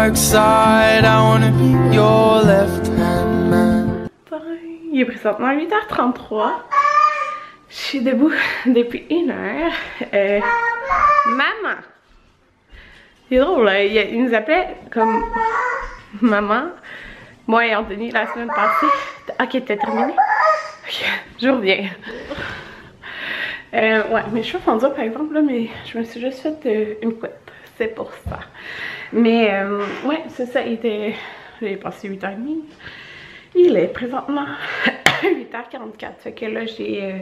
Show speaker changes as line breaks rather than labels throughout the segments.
dark side. I wanna be your left hand man.
Il est présentement 8h33. Je suis debout depuis 1 heure. Maman! C'est drôle, hein? Il nous appelait comme maman. Moi et Anthony la semaine passée. Ok, t'as terminé? Ok, je reviens. Ouais, mes cheveux font dur par exemple, là, mais je me suis juste fait une couette. C'est pour ça. Mais ouais, c'est ça. J'ai passé 8h30. Il est présentement 8h44. Fait que là, j'ai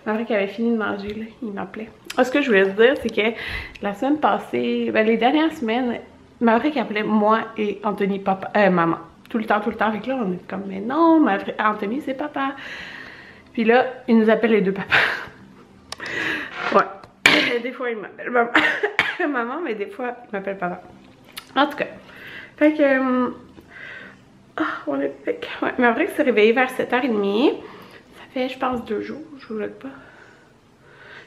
Maverick avait fini de manger, là, il m'appelait. Ce que je voulais te dire, c'est que la semaine passée, ben, les dernières semaines, Maverick appelait moi et Anthony maman. Tout le temps. Avec là, on est comme, mais non, Anthony, c'est papa. Puis là, il nous appelle les deux papas. Ouais. Des fois, il m'appelle maman, mais des fois, il m'appelle papa. En tout cas. Fait que... on est... Ouais, Maverick s'est réveillé vers 7h30. Ça fait, je pense, 2 jours. Je vlog pas.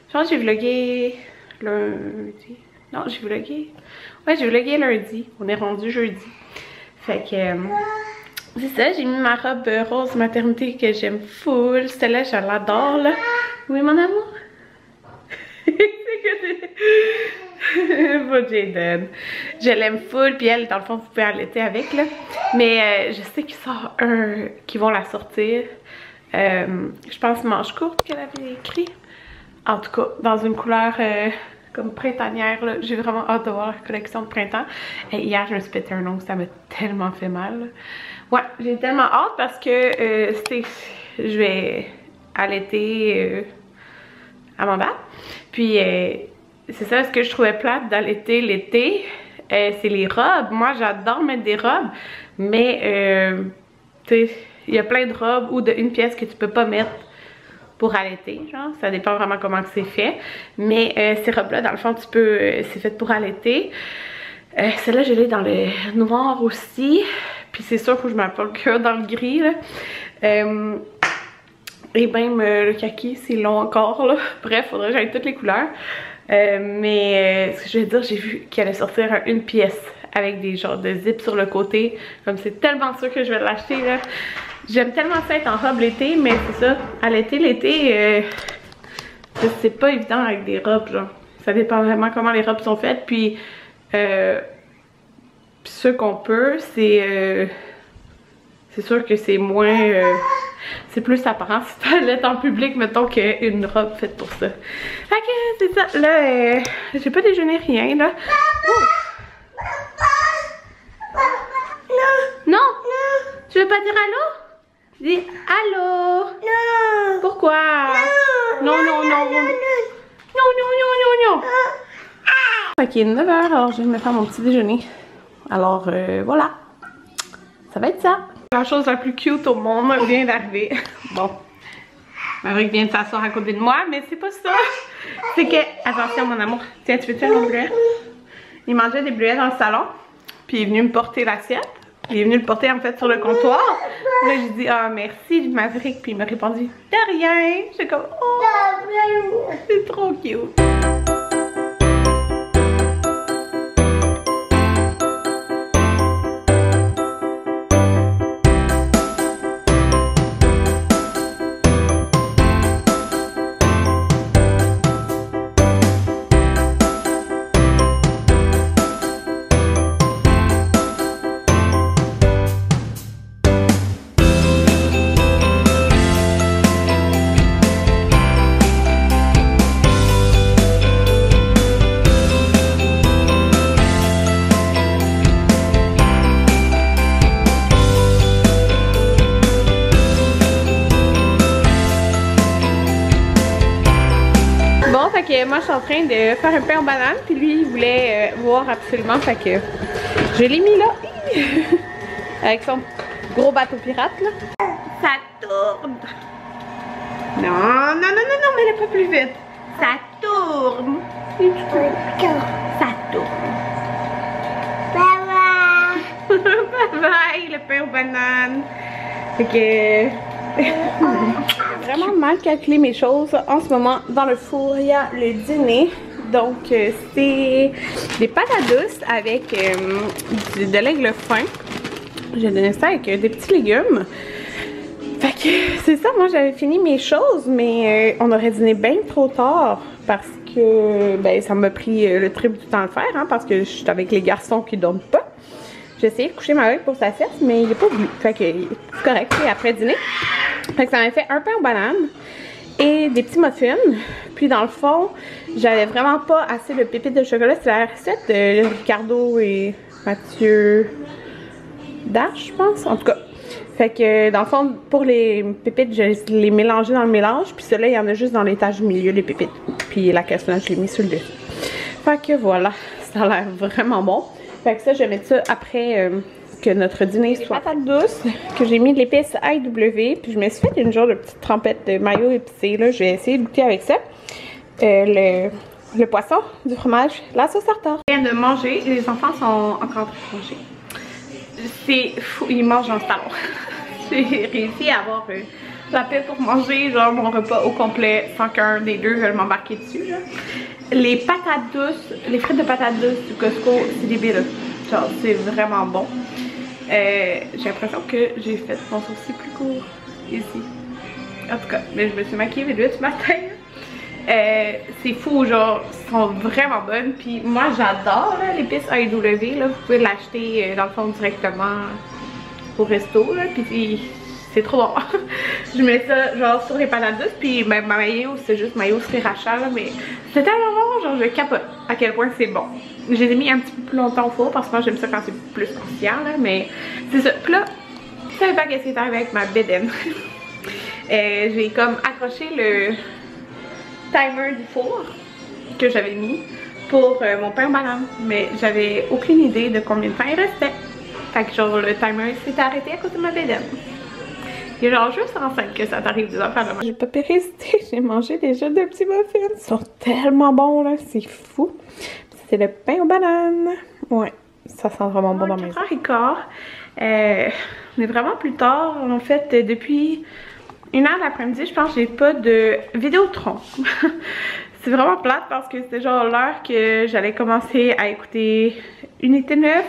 Je pense que j'ai vlogué lundi. Non, j'ai vlogué... Ouais, j'ai vlogué lundi. On est rendu jeudi. Fait que... c'est ça, j'ai mis ma robe rose maternité que j'aime full. Celle-là, je l'adore, là. Oui, mon amour? Pas Jaden. Je l'aime full, puis elle, dans le fond, vous pouvez allaiter avec, là. Mais je sais qu'il sort qu'ils vont la sortir. Je pense manche courte qu'elle avait écrit. En tout cas, dans une couleur comme printanière, là. J'ai vraiment hâte de voir la collection de printemps. Et hier, je me suis pété un ongle, ça m'a tellement fait mal, là. Ouais, j'ai tellement hâte parce que je vais allaiter Amanda. Puis c'est ça, ce que je trouvais plate d'allaiter l'été, c'est les robes. Moi, j'adore mettre des robes, mais tu sais, il y a plein de robes ou d'une pièce que tu peux pas mettre pour allaiter, genre, ça dépend vraiment comment c'est fait. Mais ces robes-là, dans le fond, c'est fait pour allaiter. Celle-là, je l'ai dans le noir aussi. Puis c'est sûr, faut que je m'appelle que dans le gris, là. Et même le kaki, c'est long encore, là. Bref, faudrait que j'aille toutes les couleurs. Mais ce que je veux dire, j'ai vu qu'elle allait sortir une pièce avec des genres de zip sur le côté. Comme c'est tellement sûr que je vais l'acheter, là. J'aime tellement ça être en robe l'été, mais c'est ça. À l'été, c'est pas évident avec des robes, genre. Ça dépend vraiment comment les robes sont faites. Puis ce qu'on peut, c'est sûr que c'est moins... c'est plus apparent si tu allaites en public, mettons, qu'une robe faite pour ça. Fait que c'est ça. Là, j'ai pas déjeuné rien, là. Oh. Non. Tu veux pas dire allô? Dis allô. Non. Pourquoi? Non. Non. Fait qu'il est 9h, alors je vais me faire mon petit déjeuner. Alors, voilà. Ça va être ça. La chose la plus cute au monde vient d'arriver. Bon. Maverick vient de s'asseoir à côté de moi, mais c'est pas ça. C'est que, attention mon amour, tiens, tu veux te faire un bleuet? Il mangeait des bleuets dans le salon, puis il est venu me porter l'assiette. Il est venu le porter en fait sur le comptoir. Là j'ai dit, ah merci Maverick, puis il m'a répondu, de rien. J'étais comme, oh, c'est trop cute. Moi je suis en train de faire un pain aux bananes, puis lui il voulait voir absolument, fait que je l'ai mis là avec son gros bateau pirate là. Ça tourne. Non, mais elle est pas plus vite. Ça tourne. Ça tourne. Bye bye. Bye bye le pain aux bananes. Fait que vraiment mal calculé mes choses. En ce moment, dans le four, il y a le dîner Donc, c'est des patates douces avec de l'aigle fin. J'ai donné ça avec des petits légumes. Fait que c'est ça, moi j'avais fini mes choses, mais on aurait dîné bien trop tard parce que ben ça m'a pris le triple du temps à le faire, hein, parce que je suis avec les garçons qui dorment pas. J'ai essayé de coucher ma mère pour sa sieste, mais il est pas voulu. Fait que c'est correct, c'est après dîner. Fait que ça m'a fait un pain aux bananes et des petits muffins. Puis dans le fond, j'avais vraiment pas assez de pépites de chocolat. C'est la recette de Ricardo et Mathieu Dash, je pense, en tout cas. Fait que dans le fond, pour les pépites, je les mélangeais dans le mélange. Puis ceux-là, il y en a juste dans l'étage du milieu, les pépites. Puis la cassonade, je l'ai mis sur le dessus. Fait que voilà, ça a l'air vraiment bon. Fait que ça, je vais mettre ça après que notre dîner soit. Patates douces, que j'ai mis de l'épice AW. Puis je me suis fait une genre de petite trempette de mayo épicé. Là, je vais essayer de goûter avec ça. Le poisson, du fromage, la sauce tartare. Je viens de manger, les enfants sont encore en train de manger. C'est fou, ils mangent dans le salon. J'ai réussi à avoir la paix pour manger genre mon repas au complet sans qu'un des deux veuille m'embarquer dessus. Là. Les patates douces, les frites de patates douces du Costco, c'est débile. Genre c'est vraiment bon. J'ai l'impression que j'ai fait mon sourcil plus court ici. En tout cas, mais je me suis maquillée vite ce matin. C'est fou, genre, ils sont vraiment bonnes. Puis moi, j'adore l'épice AEW. Là. Vous pouvez l'acheter dans le fond directement au resto. Là. Puis c'est trop bon. Je mets ça genre sur les patates douces. Puis ben, ma mayo, c'est juste mayo sriracha. Là, mais c'est tellement bon, genre, je capote à quel point c'est bon. Je les ai mis un petit peu plus longtemps au four parce que moi, j'aime ça quand c'est plus conscient. Là, mais c'est ça. Puis là, je savais pas qu'est-ce qui est arrivé avec ma bédaine. J'ai comme accroché le timer du four que j'avais mis pour mon pain aux bananes, mais j'avais aucune idée de combien de temps il restait. Fait que genre le timer s'est arrêté à cause de ma bédaine. Il y a genre juste enceinte que ça t'arrive des affaires de moi. J'ai pas pu résister, j'ai mangé déjà deux petits muffins. Ils sont tellement bons là, c'est fou. C'est le pain aux bananes. Ouais, ça sent vraiment bon dans mes 4h15. On est vraiment plus tard. En fait, depuis 1h l'après-midi, je pense que j'ai pas de Vidéotron. C'est vraiment plate parce que c'était genre l'heure que j'allais commencer à écouter Unité 9.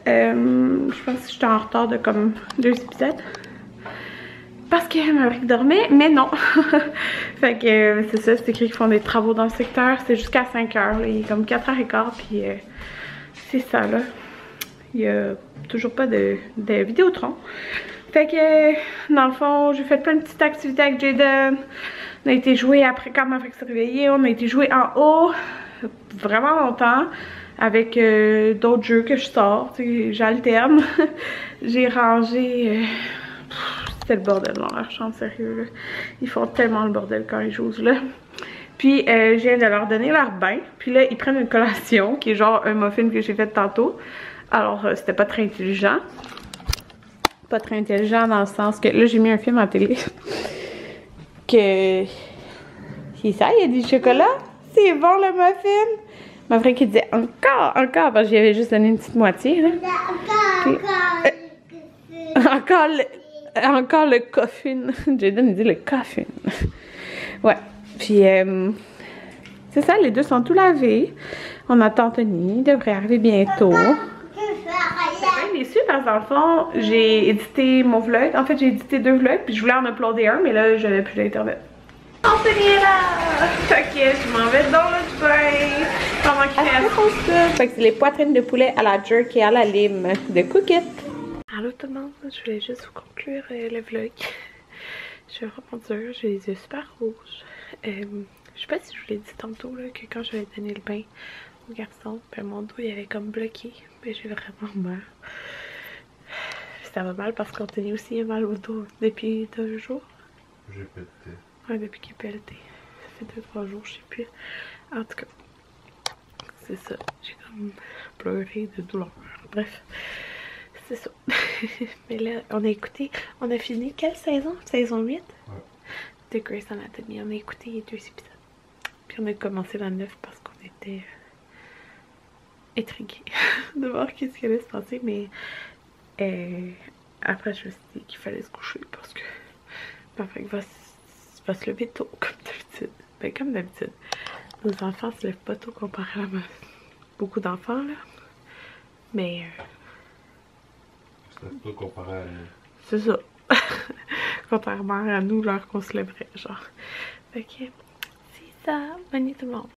Je pense que j'étais en retard de comme 2 épisodes. Parce que Maverick dormait, mais non. Fait que c'est ça, c'est écrit qu'ils font des travaux dans le secteur. C'est jusqu'à 5h. Il est comme 4h15. Puis c'est ça là. Il y a toujours pas de Vidéotron. Fait que dans le fond, j'ai fait plein de petites activités avec Jaden. On a été jouer après quand Maverick s'est réveillé. On a été jouer en haut vraiment longtemps avec d'autres jeux que je sors. J'alterne. J'ai rangé. C'était le bordel dans leur chambre, sérieux. Là. Ils font tellement le bordel quand ils jouent là. Puis je viens de leur donner leur bain. Puis là, ils prennent une collation qui est genre un muffin que j'ai fait tantôt. Alors, c'était pas très intelligent. Pas très intelligent dans le sens que là j'ai mis un film à télé que c'est ça, il y a du chocolat, c'est bon le muffin. Ma frère qui disait encore parce que j'y avais juste donné une petite moitié là. Puis, encore le coffin. Jaden il dit le coffin. Ouais, puis c'est ça, les deux sont tout lavés. On attend Anthony, il devrait arriver bientôt. Je suis déçue parce que dans le fond, j'ai édité mon vlog. En fait, j'ai édité 2 vlogs, puis je voulais en uploader un, mais là, j'avais plus d'internet. Anthony est là! Fait que je m'en vais dans le bain pendant qu'il fait ça. Fait que c'est les poitrines de poulet à la jerk et à la lime de Cookit. Allô tout le monde, je voulais juste vous conclure le vlog. Je suis vraiment dure, j'ai les yeux super rouges. Je sais pas si je vous l'ai dit tantôt là, que quand j'avais donné le bain au garçon, ben mon dos il avait comme bloqué. Ben j'ai vraiment mal. Ça va mal parce qu'Anthony aussi a mal au dos depuis 2 jours.
J'ai pété.
Ouais, depuis qu'il est pelleté. Ça fait 2-3 jours, je sais plus. En tout cas, c'est ça. J'ai comme pleuré de douleur. Bref, c'est ça. Mais là, on a fini quelle saison? Saison 8? Ouais. De Grey's Anatomy. On a écouté les 2 épisodes. Puis on a commencé la 9 parce qu'on était intrigués de voir qu'est-ce qui allait se passer. Mais après, je me suis dit qu'il fallait se coucher parce que ma frère va se lever tôt, comme d'habitude. Ben, comme d'habitude. nos enfants se lèvent pas tôt comparé à beaucoup d'enfants, là. Mais...
C'est pas comparé à nous.
c'est ça. Contrairement à nous, l'heure qu'on se lèverait, genre. Ok, c'est ça. Bonne nuit tout le monde.